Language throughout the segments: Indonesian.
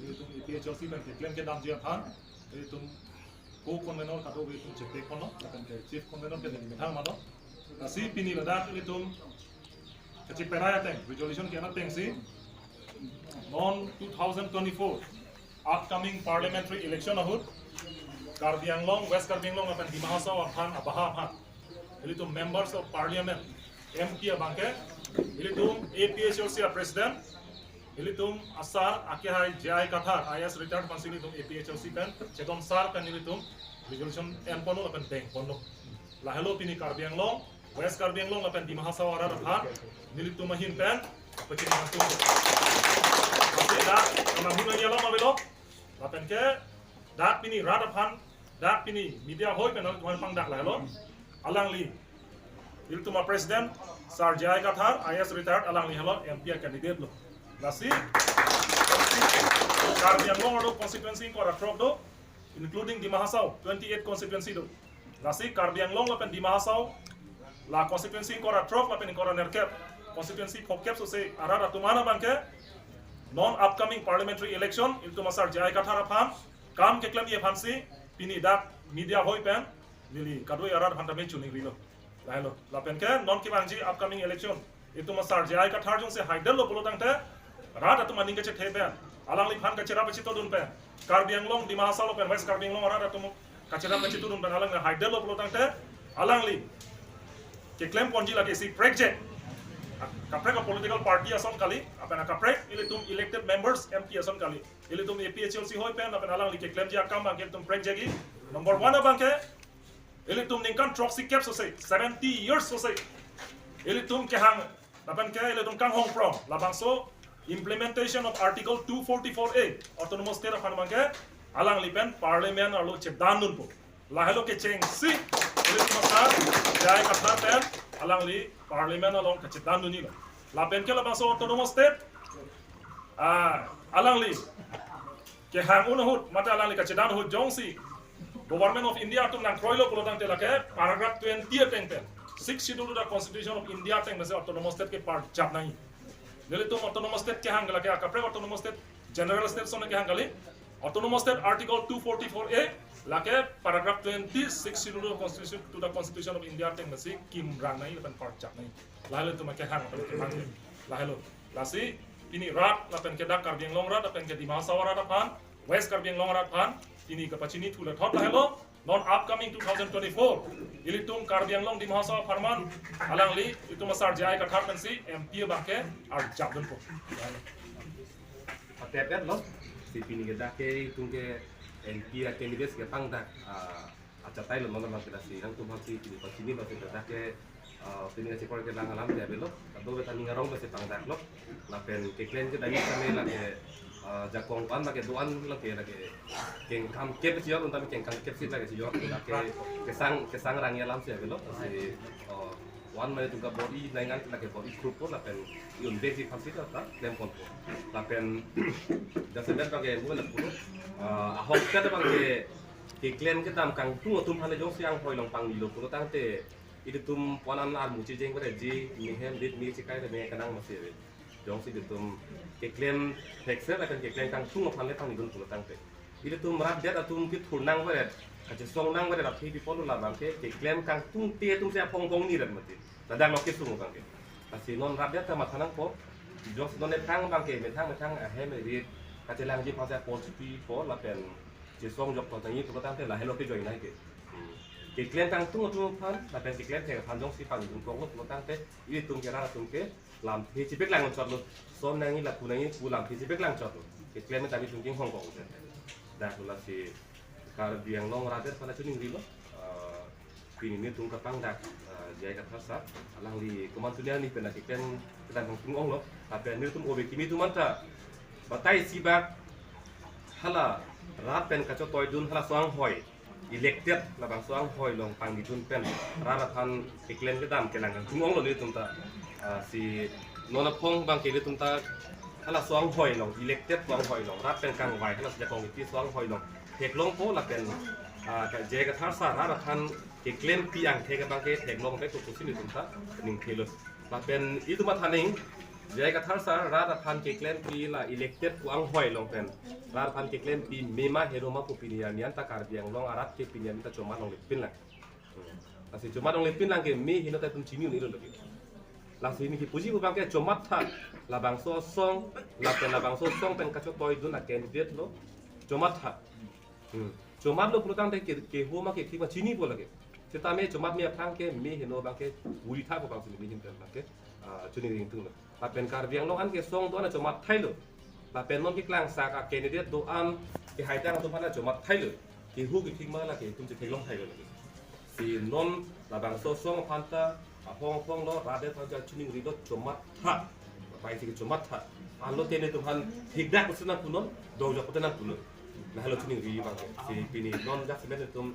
itu APHLC dan klaim ke dalam jiapan itu co-convenor kado itu cepet kono akan ke chief convenor ke dalam mana si pini ladak itu kecil peraya teng resolution kena teng si non 2024 upcoming parliamentary election ahut Karbi Anglong West Karbi Anglong akan di Mahasa aphan aphan itu members of parliament MP abangke itu APHLC president itu asar akhirnya JI Kathar IS retired pansil itu APHLC kan cetom sar kan itu resolution M pono akan bank pono lahelo pini Karbi Anglong West Karbi Anglong akan di Mahasa warar aphan itu mahin pen pecini masuk masih dah kalau hina nyala mabelo akan ke dak pini rat aphan dak pini media hoi kan tuan pang dak lahelo alang li itu ma president Sir JI Kathar IS retired alang li halo MP candidate lo nasi Karbi Anglong ado constituency ko ratrok do including di Mahasau 28 constituency do nasi Karbi Anglong lapen di Mahasau la constituency ko ratrok lapen ko nerkep constituency phokep so se arara tumana banke non upcoming parliamentary election itu masar JI Kathar aphan kam ke klam ye phansi pini dak media hoi pen nili kadoi arar phantame chuning rilo lailo lapen ke non ki banji upcoming election itu masar JI Kathar jong se haidel lo bolo tangte rat atu maning ke che thebe alang li phan ka chera pachi to dun pe Karbi Anglong di Mahasa lo pen West Karbi Anglong rat atu ka chera pachi to dun pen alang haidel lo bolo tangte alang li ke claim ponji lagi si project kaprek ka political party ason kali apena kaprek ilitum elected members MP ason kali ilitum APHLC hoi pen apena alang li ke claim ji akam bang ilitum project gi number 1 abang ke ilitum ningkan troxy cap so say 70 years so say ilitum ke hang apan ke ilitum kang hong from labang so implementation of article 244A autonomous state of Hanmanke alang li pen parliament alo chepdan nun po lahelo ke cheng si ilitum masar JI Kathar pen alang li parliament along kacitan dunia la pen ke la bangsa autonomous state alang li ke hang unahut mata alang li kacitan hut jongsi government of India tum nang kroilo pulotang tela ke paragraph 20 teng ten 6 schedule the constitution of India teng mase autonomous state ke part chap nahi nele tum autonomous state ke hang la ke akapre autonomous state general state sone ke hang gali autonomous state article 244A lake paragraph 26 schedule constitution to the constitution of India teng nasi kim rang nai lepan part chak nai lahelo tu make hang pen ke mang lahelo lasi ini rat lapen ke dak Karbi Anglong rat lapen ke di Mahasa rat aphan West Karbi Anglong rat aphan ini ke pachini thula thot lahelo non upcoming 2024 ilitum Karbi Anglong di Mahasa farman alang li itu masar JI Kathar pensi MP bangke ar jabdun po atep lo si pini ke dake tungke MP candidates ke pangdak acatai lo mana kita sih yang tuh masih di sini masih kita ke pini ke sekolah ke lang alam dia belok atau kita ngarong masih pangdak lo lapen keklen ke dari kami lagi jakong pan lagi doan lagi keng kam kep sih untuk keng kam kep sih lagi sih lagi kesang rangi alam sih belok masih one mana juga body naingan lagi body group pun lapen yun basic fasilitas tak lempon pun lapen dasar pakai bukan pun ahok kita pakai iklan kita kang tum hal jong siang hoi long pang dilo pun tang te itu tum ponan ar muci jeng pada ji mihem dit mi cikai te me kanang masih jong si tum iklan hexer akan iklan kang tum hal pang dilo pun tang te itu tum rat dia tum kit hunang pada aja song nang pada rapi di polu lah bangke iklan kang tum te tum siap pong ni rat mati nadang lokit tum bangke masih non rat dia tamat hanang po jong non netang bangke metang ahem di kacelang ji pasal positif po lapen jesong jok tong ini tuh tante lah hello ke join lagi ke klien kang tung pan lapen ke klien kayak panjang si pan tung kong tuh tante ini tung kira tung ke lam hijibek lang cot lo son nangi lah punangi pulang hijibek lang cot lo ke klien tadi tung king Hong Kong dah tuh lah si Karbi Anglong rader pada tuning dilo ini tung kapang dak JI Kathar sa alang di kemantunya nih pernah ke klien kita tung ong lo lapen ini tung obek ini tuh manta batai sibak hala rat pen kaco toy dun hala soang hoi elected labang soang hoi long pang di dun pen rara pan iklen ke dam ke langan tungong lo ni tumta si nona pong bang ke tumta hala soang hoi long elected soang hoi long rat pen kang wai hala sejak kong itu soang hoi long tek long po la pen ka JI Kathar sa rara pan iklen piang tek bang ke tek long pe tu sini tumta ning kelus la pen itu mat haning JI Kathar sar rat aphan ke claim pi la elected ku ang hoi long pen rat aphan ke claim pi mema heroma ku pinian yan ta karbiang long arat ke pinian ta cuma long lepin lang asi cuma long lepin lang ke me hino ta tum chini ni lo lagi la sini ki puji ku bang ke cuma tha la bang so song la pen la bang so song pen ka chok toy dun la candidate lo cuma tha cuma lo prutang te ke homa ke ki ba chini bo lagi kita me cuma me aphan ke me hino bang ke uri tha ko bang sini me hin pen ke chuni ring tung la pen karbiang long an ke song do na cuma thai lo la pen non ki klang sa ka candidate do an ke hai tang tu phana cuma thai lo ki hu ki thing ma la ke tum che thai long thai lo si non la bang so song phanta hong hong lo ra de ta chuni ring do cuma tha pai si cuma tha an lo te ne tu phan thik dak usna punon do jo ko na punon la halo chuni ring bang si pini non ja semen tum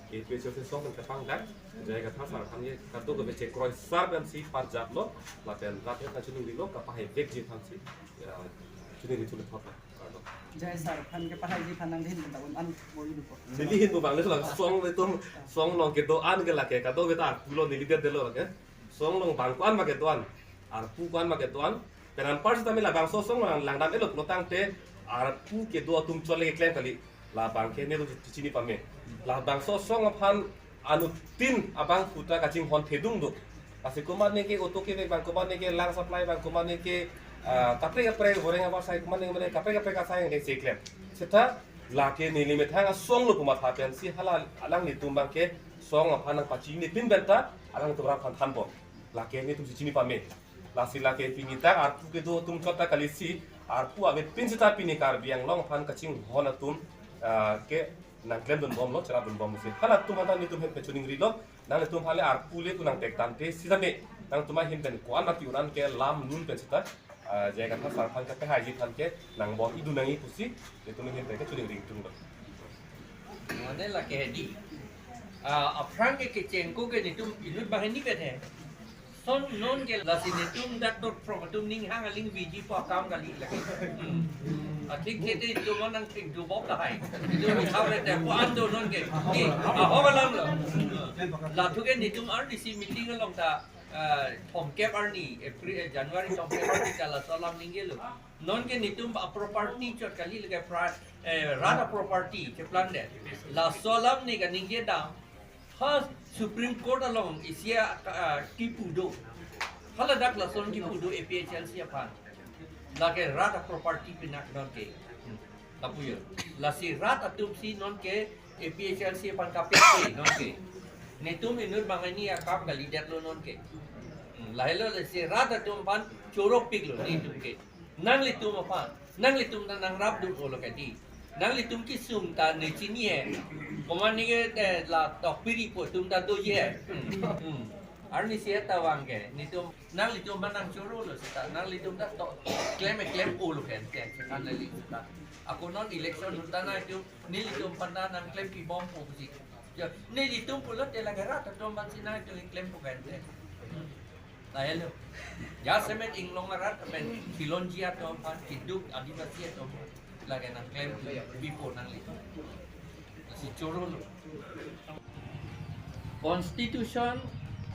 APHLC song kan kapang dak JI Kathar sar kan ye kartu ko be check kroi sar dan si parjat lo la pen rat ta chuni ring lo ka pa he bek ji than si chuni ring tu thot JI sar kan ke pahai ji phanang din ta an boi du ko nili hin bu bang le la song le tum song long ke do an ke la ke ka do be ta pulo nili de lo ke song long bang kwan ma ke doan ar pu kwan ma ke doan penan par ta me la bang so song lang dam elo lo tang te ar pu ke do tum chole ke klem kali la bang ke ne do chini pa me la bang so song aphan anu tin abang puta kaching hon thedung do asi kuman ne ke oto ke bang kuman ne ke lang supply bang kuman ne ke kapre goreng apa sai kuman ne mane kapre ka sai ne se klem seta la ke ni limit hanga song lo kuma tha pen si hala alang ni tumbang ke song aphan ang pachi ni pin benta alang tu ram phan bo la ke ni tum si chini pa me la si la ke pinita ar pu ke do tum chota kali si ar pu ave pin sita pini kar biang long phan kaching hon atum ke nang klem dun bom lo chara dun bom se kala tum hata ni tum he pechuning ri lo nang tum hale ar pule ku nang tek tan te sida me nang tum hin pen ko an ati uran ke lam nun pe sita JI Kathar sar phan ka pe haji than ke nang bom idu nang i pusi te tum hin pe ke chuning ring tung lo Mana lah ke di aphan ke cheng ko ke ni tum inut bahan ni ke the son non ke la sin tum dat dot pro tum ning hang aling biji po kam kali la atik ke te tum nang tik du bob la hai tu mi khau le te po an do non ke ni ho ba lam la thu ke ni tum ar ni si meeting long ta thom kep ar ni April January thom kep ar ni ta la salam ning ge lo non ke ni tum property chot kali le ke rata property ke plan de la salam ni ka ning ge da ha Supreme Court along isia kipudo hala dak la son kipudo APHLC aphan la ke rata property pinak non ke tapuyo la si rata tum si non ke APHLC aphan KPK non ke netum inur bangani akap gali det lo non ke la hello la si rata tum pan chorok pig lo ni tum ke nang litum aphan nang litum nang rap du lo ke di nang litum ki sum ta ne chini hai koman ni ke la tok piri po tum ta do ye ar ni sia ta wang ke ni tum nang litum banang choro lo sita nang litum da to claim o lo ken ke kan le li ta ako non election nuta na tu ni litum panda nang claim ki bom po si ni litum pulot de la guerra ta tum ban sina tu claim po kan ta hello ya semen inglong arat men kilonjia to pan kiduk adivasi to lagi nang claim before nang li si choro Constitution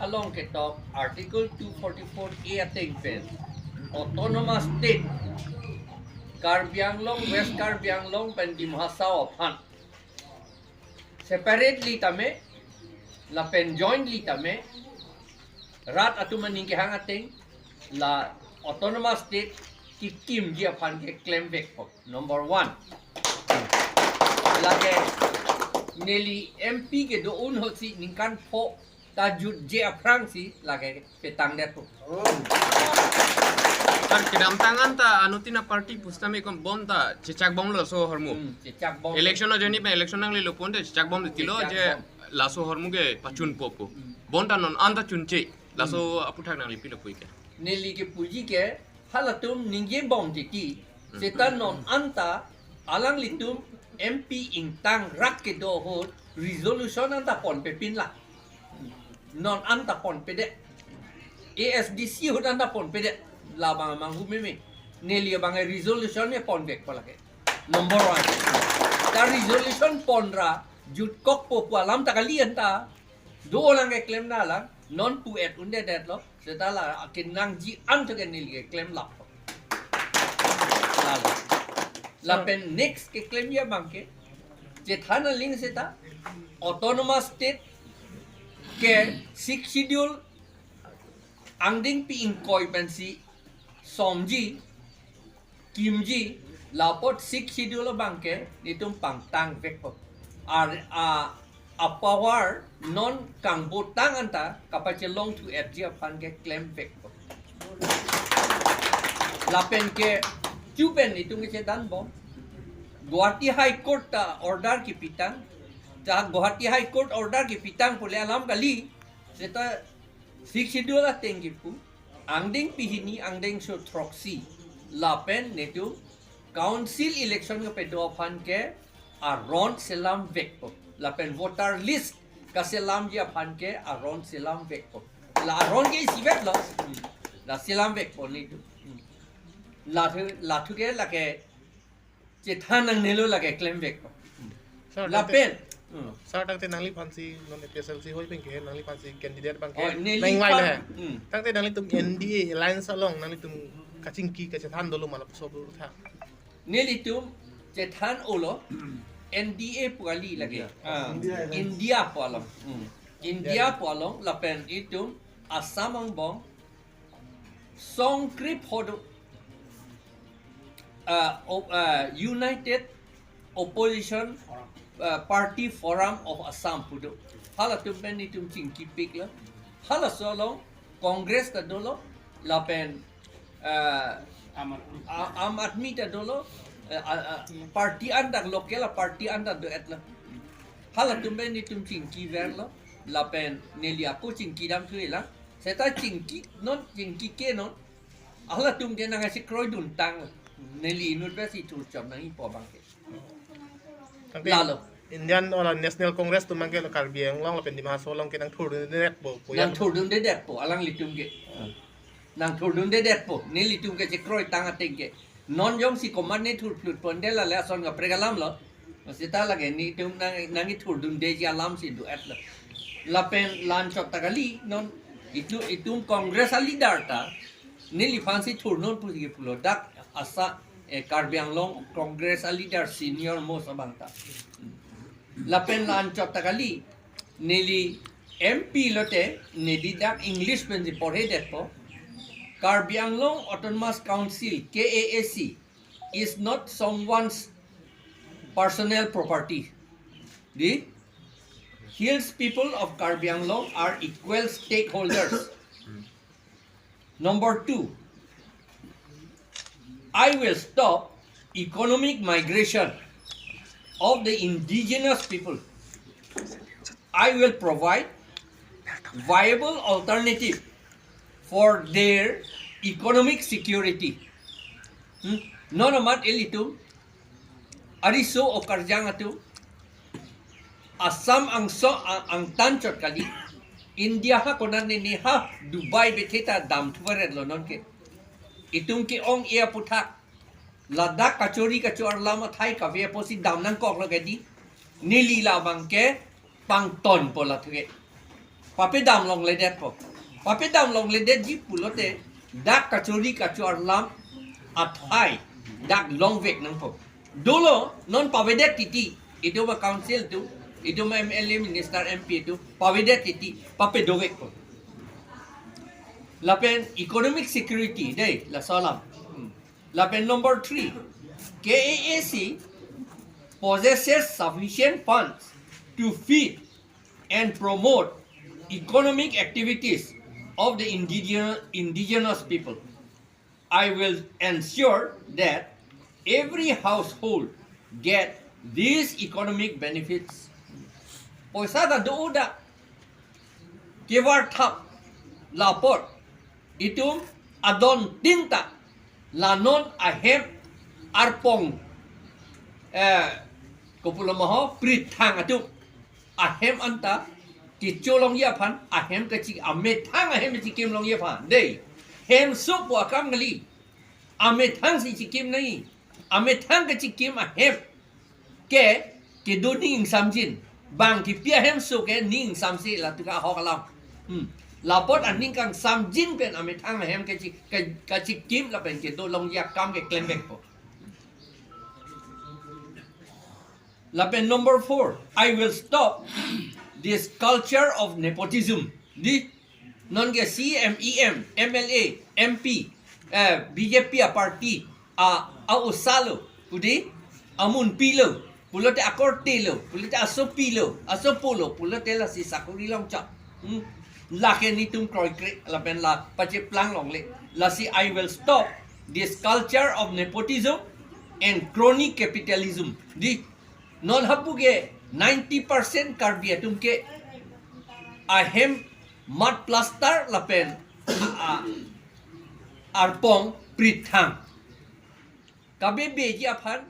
along ke top Article 244A ating pen autonomous state Karbianglong West Karbianglong pen dimhasao aphan separately tame la pen jointly tame rat atumaning ke hang ating la autonomous state Kim ji aphan ke claim back po number 1 lage neli MP ke do un ho si ningkan po ta jut je aprang si lage petang det po kan kedam tangan ta anutina party pustame kon bom ta cecak bom lo so hormu cecak bom election lo joni pe election nang lo ponde cecak bom tilo je laso hormu ge pachun popo bon ta non anda chunche laso aputhak nang lipi lo puike neli ke puji ke halatum ningye bom tiki setan non anta alang litum MP intang rak ke do ho resolution anta pon pe pin la non anta pon pe de ASDC ho anta pon pe de la bang mangu meme neli bang resolution ne pon bek pala ke number 1 ta resolution pon ra jut kok po alam ta kalian ta do lang ke claim na lang non pu et unde det lo Setelah kinang ji antu ke nili claim lap. Lalu, lapen next ke claim ya bangke, je thana ling seta autonomous state ke six schedule angding pi inkoi pensi somji kimji lapot six schedule bangke nitum pangtang vekpo a power non kang butang anta kapachelong to FG aphan ke claim vekpo lapen ke chupen nitung ke dan bo Guwahati High Court order ki pitang ja Guwahati High Court order ki pitang pule alam kali seta six schedule tengi pu angding pihini angding so troxy lapen netu council election ke pedo aphan ke aron selam vekpo lapen voter list ka selam ji aphan ke aron selam vekpo la aron ke sibet lo la selam vekpo nitu la thu ke la ke je thanang nelo la ke claim vekpo lapen Sir, tangte nangli pansi non APHLC hoi pengke nangli pansi candidate bangke Oh, nili nang wai pan- le tangte nangli tum NDA alliance along nangli tum kachingki ka chathan dolo malap so tha nelitum jethan olo NDA puali lagi India pualong India pualong lapen itum Assam ang bong songkrip hodo United Opposition Party Forum of Assam pudo hala tumpen itum chingki pik la hala solong Congress ta dolo lapen am admi ta dolo party anda lokal party anda do etla hala tumben ni tum chingki verlo lapen neli aku chingki dam thuila seta chingki non chingki ke non hala tum ke nanga si kroi dun tang neli university tu job nang ipo bangke lalo Indian or National Congress tu mangke lokal biang long lapen di masolong ke nang thur net bo nang thurdun de det po alang litum ke nang thurdun de det po neli tum ke kroi tang ateng ke non yom si command ne thur flut pondela le son ga pregalam lo sita lage ni tum nang thurdun de ji alam si du atla lapen lan chok tagali non itum congress ali darta neli fancy thurnon pu ge pulo dak asa karbiang long congress ali dar senior most abangta lapen lan chok tagali neli MP lote neli dak english pen ji porhe det po Karbi Anglong Autonomous Council KAAC is not someone's personal property. The Hills people of Karbi Anglong are equal stakeholders. Number 2, I will stop economic migration of the indigenous people. I will provide viable alternative for their economic security. Nonomat elitum ariso o karjang atu Assam ang tanchot kali India ha konan ni ha Dubai beteta dam thuaret lo non ke itum ke ong ia puthak Ladakh kachori kachor lama thai ka ve posi dam nang kok lo gadi nili la bangke pang ton pola thuge pape dam long le det po pape dam long le det ji pulote dak kachori kachor lam athai dak long vek nang po dolo non pavedet titi itu ma council tu itu ma MLA minister MP tu pavedet titi pape dovek po lapen economic security dei la salam lapen number 3 KAAC possesses sufficient funds to feed and promote economic activities of the indigenous people. I will ensure that every household get these economic benefits. Poisa da douda kevar thap lapor itum adon tinta lanon ahem arpong kopula maho prithang atu ahem anta Kicholong ya pan ahem kecik amet hang ahem cikim long ya pan dei hem sup wa kam ngali amet hang si cikim nai amet hang kecikim ahem ke do ning samjin bang ki pia hem su ke ning samsi la tu ka ho kalam lapot aning kang samjin pen ame thang hem ka chi kim la pen ke do long yak kam ke claim back po la pen number 4 I will stop this culture of nepotism di non ke CMEM MLA MP BJP party a usalo pudi amun pilo pulote akortelo pulote asopilo asopolo pulote la si sakuri long cha la ke ni tum kroi kre la pen la pache plang long le la si I will stop this culture of nepotism and crony capitalism di non hapuge 90% karbia tum ke ahem mat plaster la pen arpong prithang kabe beji aphan